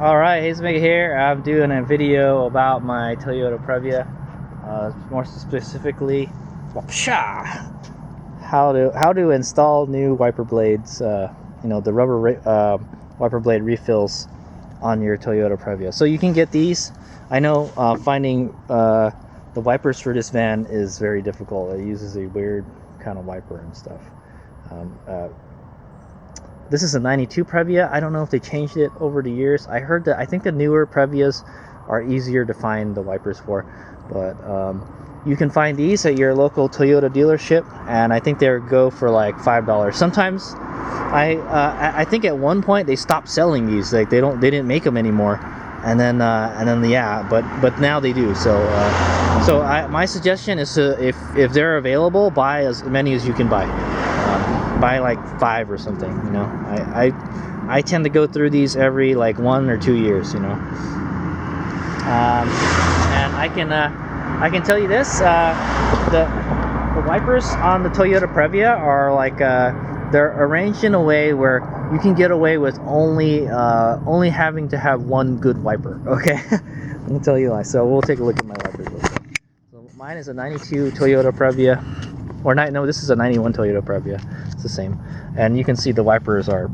Alright, HadesOmega here. I'm doing a video about my Toyota Previa. More specifically, how to install new wiper blades, the rubber wiper blade refills on your Toyota Previa. So you can get these. I know finding the wipers for this van is very difficult. It uses a weird kind of wiper and stuff. This is a 92 Previa. I don't know if they changed it over the years. I think the newer Previas are easier to find the wipers for, but you can find these at your local Toyota dealership, and I think they go for like $5. Sometimes I think at one point they stopped selling these. Like they didn't make them anymore, and then but now they do. So my suggestion is to, if they're available, buy as many as you can buy. Buy like 5 or something, you know. I tend to go through these every like 1 or 2 years, you know. And I can tell you this: the wipers on the Toyota Previa are like they're arranged in a way where you can get away with only having to have one good wiper. Okay, I'm gonna tell you why. So we'll take a look at my wipers real quick. So mine is a 92 Toyota Previa. Or no, this is a 91 Toyota Previa. It's the same, and you can see the wipers are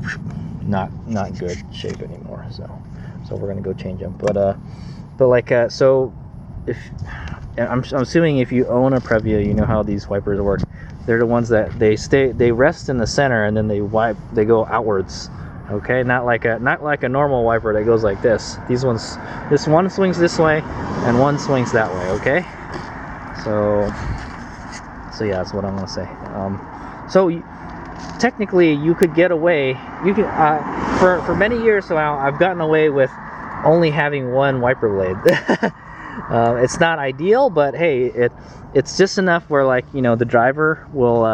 not good shape anymore. So we're gonna go change them. But so if I'm assuming if you own a Previa, you know how these wipers work. They're the ones that they rest in the center and then they go outwards. Okay, not like a normal wiper that goes like this. This one swings this way and one swings that way. Okay, so yeah, that's what I'm gonna say. Technically, you could get away. You can for many years now, I've gotten away with only having one wiper blade. It's not ideal, but hey, it's just enough where, like, you know, the driver will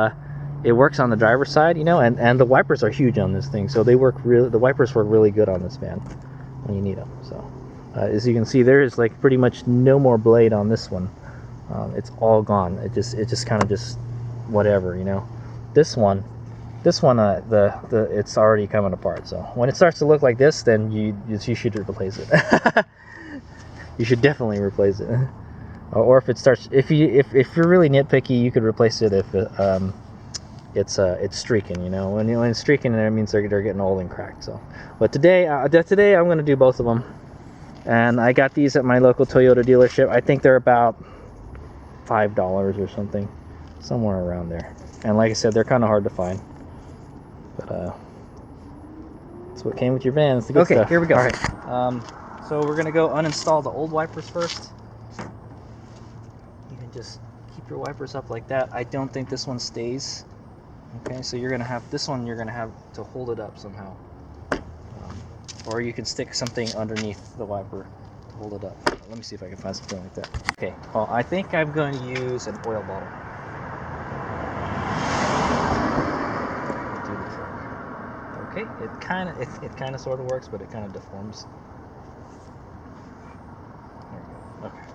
it works on the driver's side, you know, and the wipers are huge on this thing, so the wipers work really good on this van when you need them. So as you can see, there is like pretty much no more blade on this one. It's all gone. It just kind of just whatever, you know. This one, it's already coming apart. So when it starts to look like this, then you should replace it. You should definitely replace it. Or if it starts, if you're really nitpicky, you could replace it if it's streaking. You know, when it's streaking, that means they're getting old and cracked. So, but today I'm going to do both of them, and I got these at my local Toyota dealership. I think they're about $5 or something, somewhere around there. And like I said, they're kind of hard to find, but that's what came with your van. It's the good stuff. Here we go. All right, so we're gonna go uninstall the old wipers first. You can just keep your wipers up like that. I don't think this one stays. Okay, so you're gonna have to hold it up somehow, or you can stick something underneath the wiper to hold it up. Let me see if I can find something like that. Okay, well, I think I'm going to use an oil bottle. Okay, it kind of sort of works, but it kind of deforms. There we go. Okay.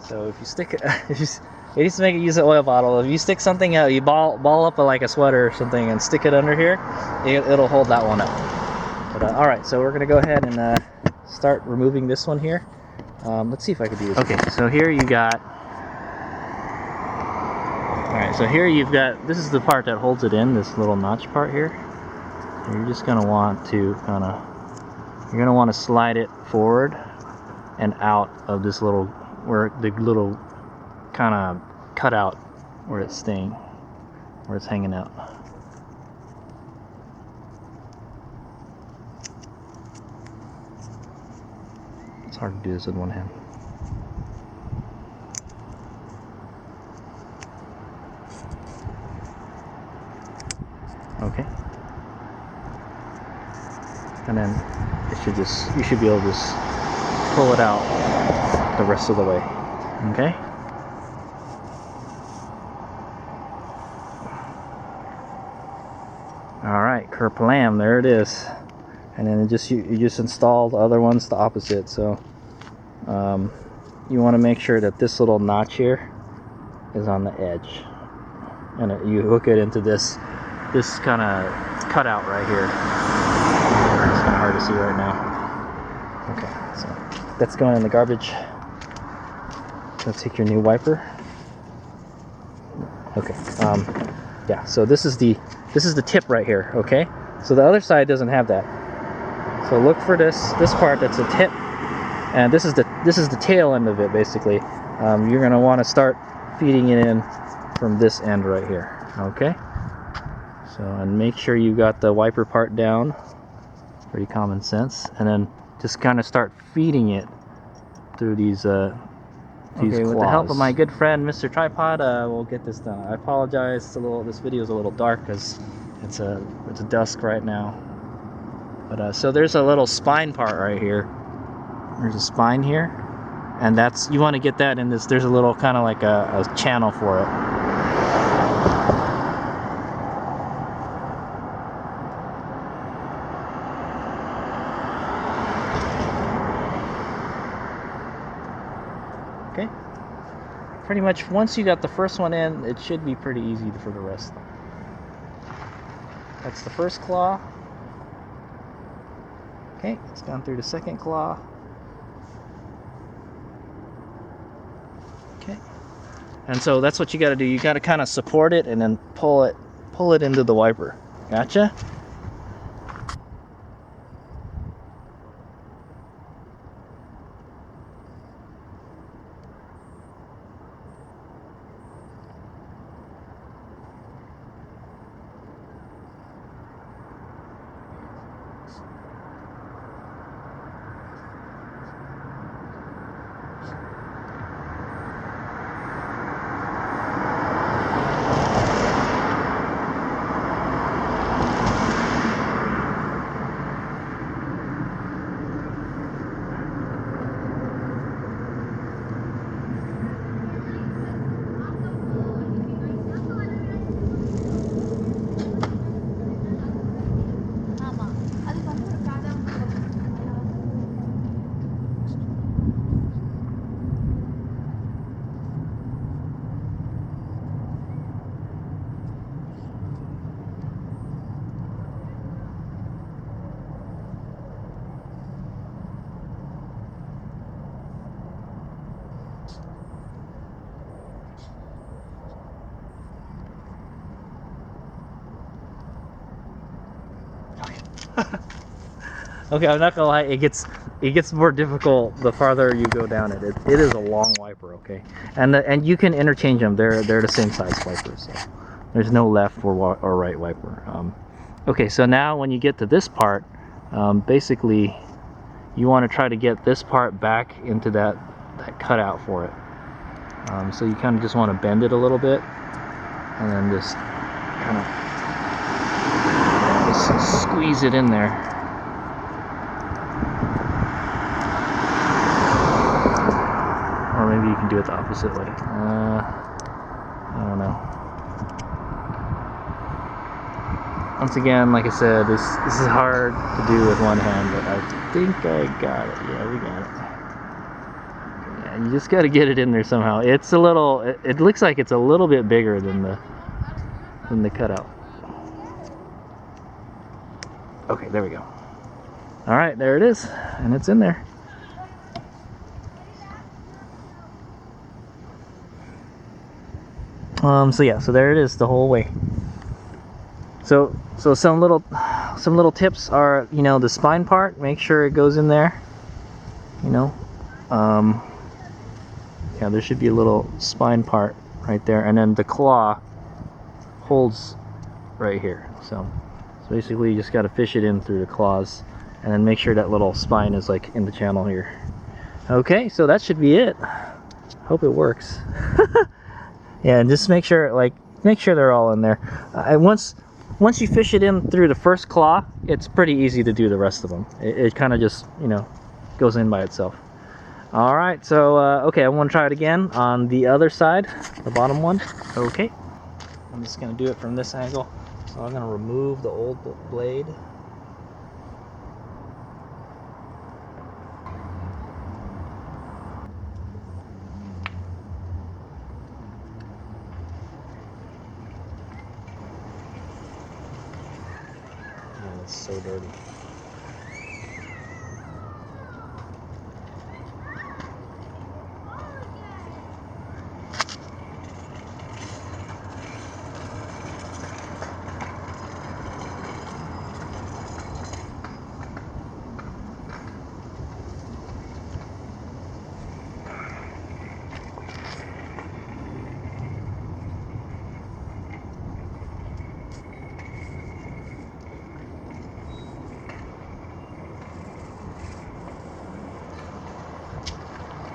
So if you stick it, it needs to make it use an oil bottle. If you stick something out, you ball up like a sweater or something and stick it under here, it'll hold that one up. But all right, so we're gonna go ahead and start removing this one here. Let's see if I could do this. Okay, so here you got. All right, so here you've got. This is the part that holds it in. This little notch part here. And you're just gonna want to slide it forward and out of this little kind of cutout where it's hanging out. It's hard to do this with one hand. Okay. And then you should be able to just pull it out the rest of the way. Okay? Alright, kerplam, there it is. And then you just install the other ones the opposite. So you want to make sure that this little notch here is on the edge, and you hook it into this kind of cutout right here. It's kind of hard to see right now. Okay, so that's going in the garbage. Go take your new wiper. Okay. Yeah. So this is the tip right here. Okay. So the other side doesn't have that. So look for this part that's a tip, and this is the tail end of it basically. You're gonna want to start feeding it in from this end right here. Okay. So, and make sure you got the wiper part down. Pretty common sense. And then just kind of start feeding it through these claws. With the help of my good friend Mr. Tripod, we'll get this done. I apologize, this video is a little dark because it's a dusk right now. But so there's a little spine part right here. There's a spine here, and you want to get that in this. There's a little kind of like a channel for it. Okay. Pretty much once you got the first one in, it should be pretty easy for the rest. That's the first claw. Okay, it's gone through the second claw. Okay. And so that's what you got to do. You got to kind of support it and then pull it into the wiper. Gotcha? Okay, I'm not gonna lie, it gets more difficult the farther you go down it. It is a long wiper, okay, and you can interchange them. They're the same size wipers, so there's no left or right wiper. Okay, so now when you get to this part, basically you want to try to get this part back into that cutout for it. So you kind of just want to bend it a little bit, and then just kind of squeeze it in there. Or maybe you can do it the opposite way. I don't know. Once again, like I said, this is hard to do with one hand, but I think I got it. Yeah, we got it. Yeah, you just got to get it in there somehow. It's a little. It looks like it's a little bit bigger than the cutout. Okay, there we go. All right, there it is, and it's in there. So yeah, so there it is the whole way. So some little tips are, you know, the spine part, make sure it goes in there, you know. Yeah, there should be a little spine part right there, and then the claw holds right here. So basically you just got to fish it in through the claws, and then make sure that little spine is like in the channel here. Okay, so that should be it. Hope it works. Yeah, and just make sure they're all in there. Once you fish it in through the first claw, it's pretty easy to do the rest of them. It kind of just, you know, goes in by itself. All right, so okay, I want to try it again on the other side, the bottom one. Okay, I'm just gonna do it from this angle. So I'm gonna remove the old blade. It's so dirty.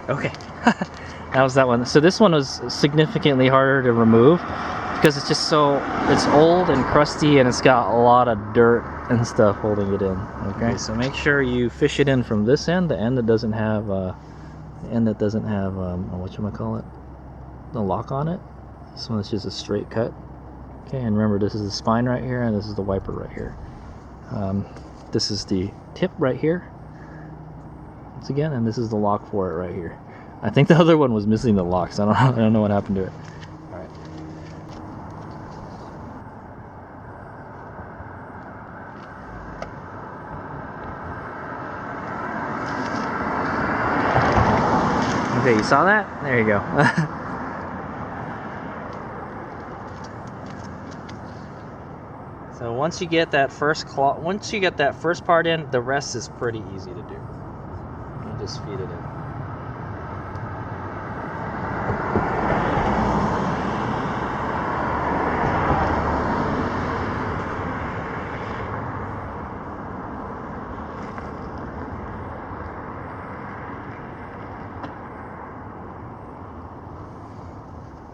Okay, that was that one. So this one was significantly harder to remove because it's just it's old and crusty, and it's got a lot of dirt and stuff holding it in. Okay, so make sure you fish it in from this end, the end that doesn't have whatchamacallit, the lock on it. This one is just a straight cut. Okay, and remember, this is the spine right here, and this is the wiper right here. This is the tip right here, once again, and this is the lock for it right here. I think the other one was missing the locks. I don't know what happened to it. All right. Okay, you saw that? There you go. So once you get that first part in, the rest is pretty easy to do. You just feed it in.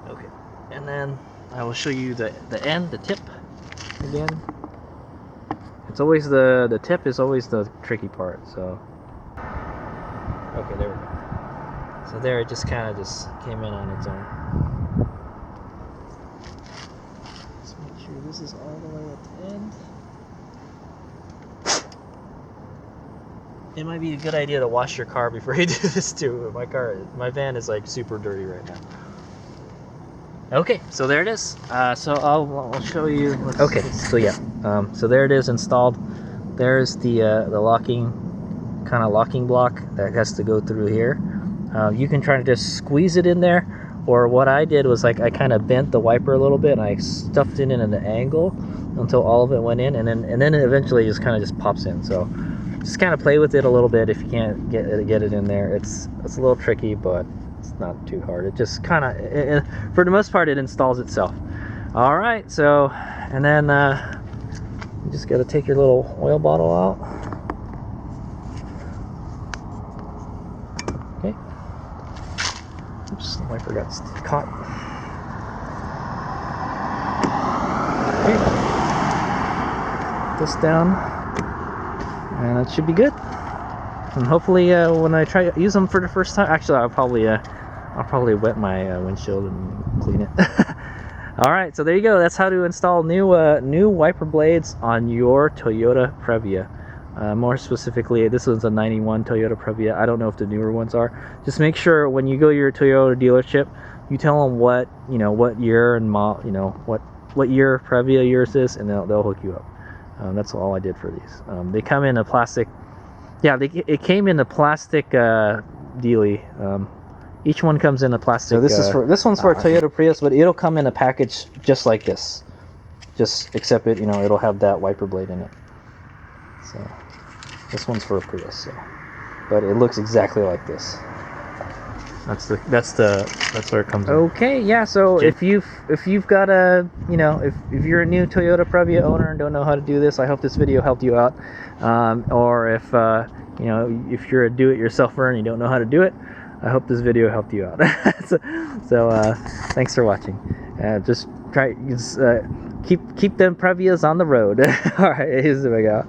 Okay, and then I will show you the end, the tip. Again, it's always the tip is always the tricky part. So okay, there we go. So there, it just kind of came in on its own. Let's make sure this is all the way at the end. It might be a good idea to wash your car before you do this too. My van is like super dirty right now. Okay, so there it is. So I'll show you. Okay, so yeah, so there it is installed. There's the locking block that has to go through here. You can try to just squeeze it in there, or what I did was like I kind of bent the wiper a little bit and I stuffed it in at an angle until all of it went in, and then it eventually just pops in. So just kind of play with it a little bit if you can't get it in there. It's a little tricky, but it's not too hard. It just kind of, for the most part, it installs itself. All right, so, and then you just got to take your little oil bottle out. Okay. Oops, the wiper got caught. Okay. Put this down, and it should be good. And hopefully, when I try to use them for the first time, actually, I'll probably wet my windshield and clean it. All right, so there you go. That's how to install new wiper blades on your Toyota Previa. More specifically, this one's a 91 Toyota Previa. I don't know if the newer ones are. Just make sure when you go to your Toyota dealership, you tell them what year and what year Previa yours is, and they'll hook you up. That's all I did for these. They come in a plastic. Yeah, it came in a plastic dealie. Each one comes in a plastic. So this one's for a Toyota Prius, but it'll come in a package just like this. Except it'll have that wiper blade in it. So this one's for a Prius, but it looks exactly like this. That's where it comes in. Okay, yeah. So if you've got if you're a new Toyota Previa owner and don't know how to do this, I hope this video helped you out. Or if if you're a do-it-yourselfer and you don't know how to do it, I hope this video helped you out. so thanks for watching. Just keep them Previas on the road. All right, HadesOmega out.